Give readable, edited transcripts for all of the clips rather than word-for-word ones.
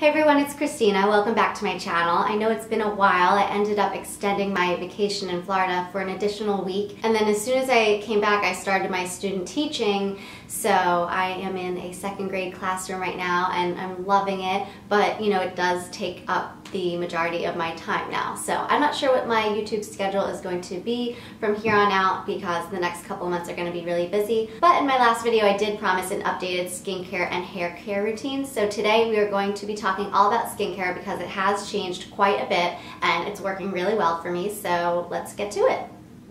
Hey everyone, it's Christina. Welcome back to my channel. I know it's been a while. I ended up extending my vacation in Florida for an additional week. And then as soon as I came back, I started my student teaching. So I am in a second grade classroom right now and I'm loving it. But you know, it does take up the majority of my time now. So I'm not sure what my YouTube schedule is going to be from here on out because the next couple months are going to be really busy. But in my last video, I did promise an updated skincare and hair care routine. So today we are going to be talking all about skincare because it has changed quite a bit and it's working really well for me. So let's get to it.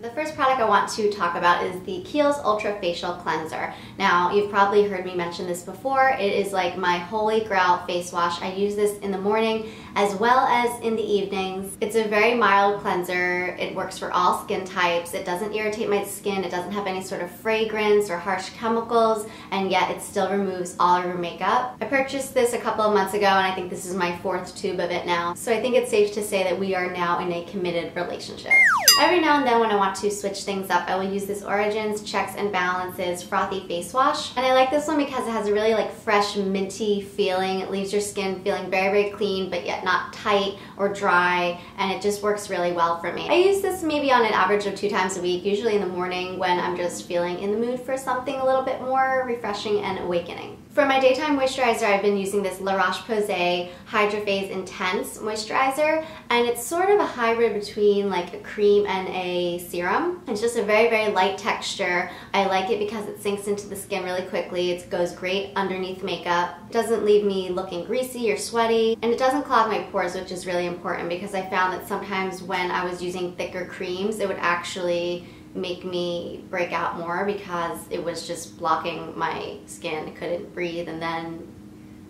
The first product I want to talk about is the Kiehl's Ultra Facial Cleanser. Now, you've probably heard me mention this before. It is like my holy grail face wash. I use this in the morning as well as in the evenings. It's a very mild cleanser. It works for all skin types. It doesn't irritate my skin. It doesn't have any sort of fragrance or harsh chemicals, and yet it still removes all of your makeup. I purchased this a couple of months ago, and I think this is my fourth tube of it now. So I think it's safe to say that we are now in a committed relationship. Every now and then when I want to switch things up, I will use this Origins Checks and Balances Frothy Face Wash. And I like this one because it has a really fresh, minty feeling. It leaves your skin feeling very, very clean, but yet not tight or dry, and it just works really well for me. I use this maybe on an average of 2 times a week, usually in the morning when I'm just feeling in the mood for something a little bit more refreshing and awakening. For my daytime moisturizer, I've been using this La Roche-Posay Hydrophase Intense Moisturizer, and it's sort of a hybrid between like a cream and a serum. It's just a very, very light texture. I like it because it sinks into the skin really quickly. It goes great underneath makeup. It doesn't leave me looking greasy or sweaty, and it doesn't clog my pores, which is really important because I found that sometimes when I was using thicker creams, it would actually make me break out more because it was just blocking my skin. I couldn't breathe, and then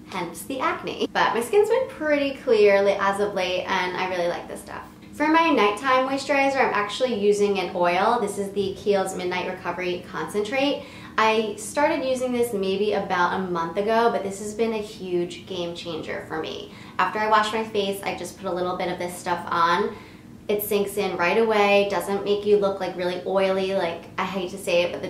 hence the acne. But my skin's been pretty clear as of late, and I really like this stuff. For my nighttime moisturizer, I'm actually using an oil. This is the Kiehl's Midnight Recovery Concentrate. I started using this maybe about a month ago, but this has been a huge game changer for me. After I wash my face, I just put a little bit of this stuff on. It sinks in right away, doesn't make you look like really oily, like I hate to say it, but the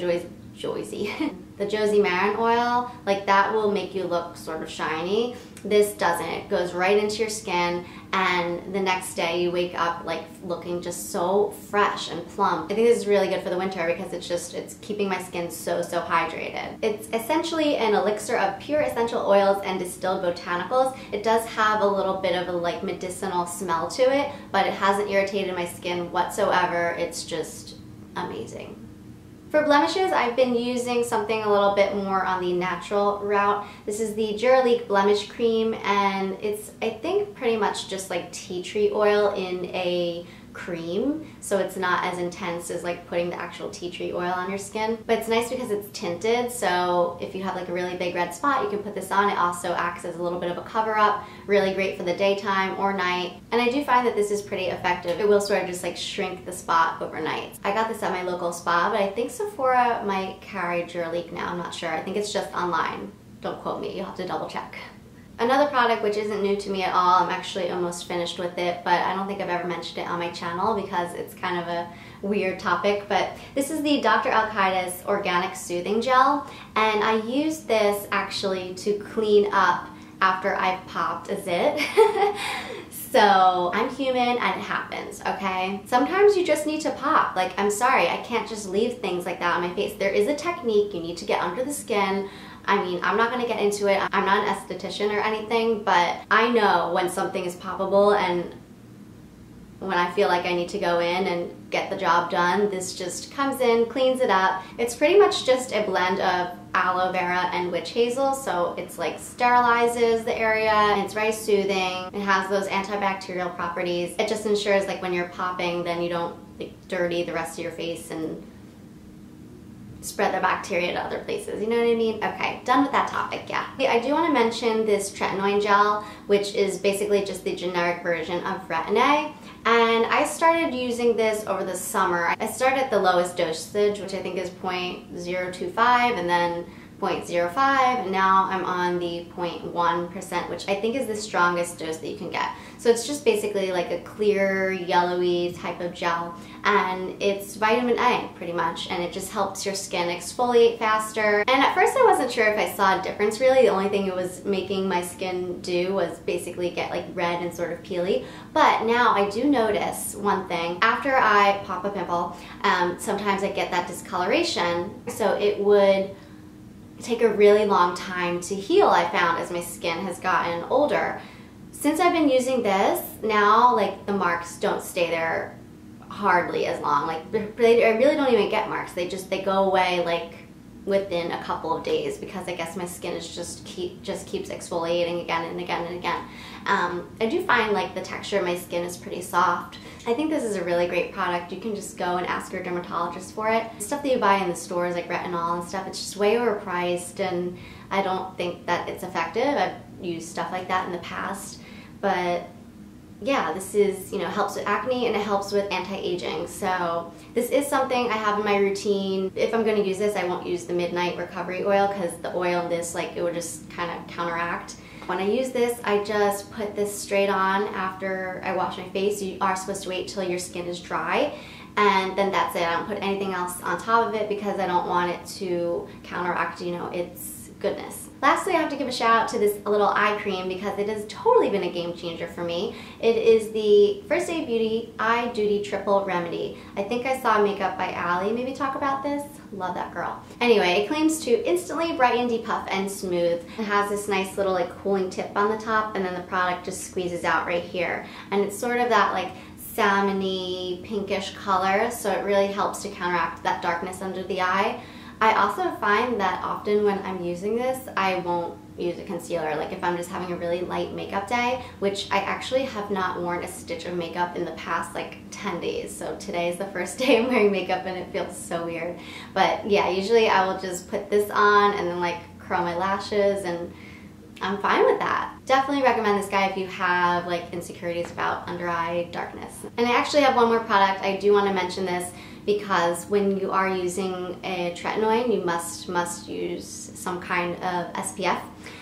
Josie Maran oil, like that will make you look sort of shiny. This doesn't. It goes right into your skin, and the next day you wake up like looking just so fresh and plump. I think this is really good for the winter because it's keeping my skin so hydrated. It's essentially an elixir of pure essential oils and distilled botanicals. It does have a little bit of a medicinal smell to it, but it hasn't irritated my skin whatsoever. It's just amazing. For blemishes, I've been using something a little bit more on the natural route. This is the Duraleak Blemish Cream, and it's, I think, pretty much just like tea tree oil in a cream, so it's not as intense as like putting the actual tea tree oil on your skin. But it's nice because it's tinted, so if you have like a really big red spot, you can put this on. It also acts as a little bit of a cover-up, really great for the daytime or night. And I do find that this is pretty effective. It will sort of just like shrink the spot overnight. I got this at my local spa, but I think Sephora might carry Duraleak now. I'm not sure. I think it's just online. Don't quote me. You'll have to double check. Another product which isn't new to me at all, I'm actually almost finished with it, but I don't think I've ever mentioned it on my channel because it's kind of a weird topic, but this is the Dr. Alkaitis Organic Soothing Gel, and I use this actually to clean up after I've popped a zit. So I'm human and it happens, okay? Sometimes you just need to pop. Like, I'm sorry, I can't just leave things like that on my face. There is a technique. You need to get under the skin. I mean, I'm not gonna get into it. I'm not an esthetician or anything, but I know when something is poppable and when I feel like I need to go in and get the job done. This just comes in, cleans it up. It's pretty much just a blend of aloe vera and witch hazel, so it's like sterilizes the area, and it's very soothing. It has those antibacterial properties. It just ensures like when you're popping, then you don't like dirty the rest of your face and spread the bacteria to other places, you know what I mean? Okay, done with that topic, yeah. I do want to mention this tretinoin gel, which is basically just the generic version of Retin-A, and I started using this over the summer. I started at the lowest dosage, which I think is 0.025, and then 0.05, and now I'm on the 0.1%, which I think is the strongest dose that you can get. So it's just basically like a clear, yellowy type of gel, and it's vitamin A pretty much, and it just helps your skin exfoliate faster. And at first I wasn't sure if I saw a difference really. The only thing it was making my skin do was basically get like red and sort of peely. But now I do notice one thing. After I pop a pimple, sometimes I get that discoloration, so it would take a really long time to heal, I found, as my skin has gotten older. Since I've been using this, now like the marks don't stay there hardly as long. Like I really don't even get marks. They go away like within a couple of days, because I guess my skin is just keeps exfoliating again and again and again. I do find like the texture of my skin is pretty soft. I think this is a really great product. You can just go and ask your dermatologist for it. Stuff that you buy in the stores like retinol and stuff, it's just way overpriced, and I don't think that it's effective. I've used stuff like that in the past, but yeah, this is, you know, helps with acne and it helps with anti-aging. So this is something I have in my routine. If I'm going to use this, I won't use the Midnight Recovery Oil, because the oil in this, like, it would just kind of counteract. When I use this, I just put this straight on after I wash my face. You are supposed to wait till your skin is dry, and then that's it. I don't put anything else on top of it because I don't want it to counteract, you know, its goodness. Lastly, I have to give a shout out to this little eye cream, because it has totally been a game changer for me. It is the First Aid Beauty Eye Duty Triple Remedy. I think I saw Makeup by Ally maybe talk about this. Love that girl. Anyway, it claims to instantly brighten, depuff, and smooth. It has this nice little like cooling tip on the top, and then the product just squeezes out right here. And it's sort of that like salmon-y, pinkish color, so it really helps to counteract that darkness under the eye. I also find that often when I'm using this, I won't use a concealer. Like if I'm just having a really light makeup day, which I actually have not worn a stitch of makeup in the past like 10 days. So today is the first day I'm wearing makeup and it feels so weird. But yeah, usually I will just put this on and then like curl my lashes, and I'm fine with that. Definitely recommend this guy if you have like insecurities about under eye darkness. And I actually have one more product. I do want to mention this because when you are using a tretinoin, you must use some kind of SPF.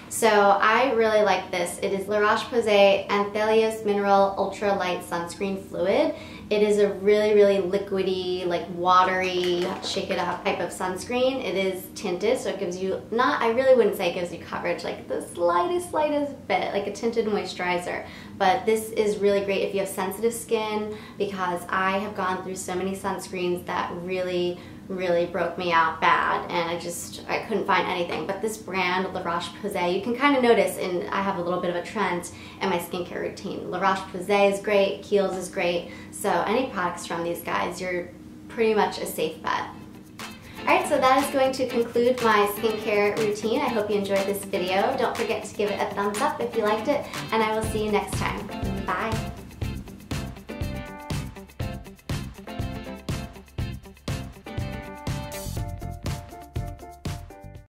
So I really like this. It is La Roche-Posay Anthelios Mineral Ultra Light Sunscreen Fluid. It is a really, really liquidy, like watery, shake it up type of sunscreen. It is tinted, so it gives you, I really wouldn't say it gives you coverage, like the slightest bit, like a tinted moisturizer. But this is really great if you have sensitive skin, because I have gone through so many sunscreens that really broke me out bad, and I couldn't find anything. But this brand, La Roche-Posay, you can kind of notice, and I have a little bit of a trend in my skincare routine. La Roche-Posay is great, Kiehl's is great, so any products from these guys, you're pretty much a safe bet. Alright, so that is going to conclude my skincare routine. I hope you enjoyed this video. Don't forget to give it a thumbs up if you liked it, and I will see you next time.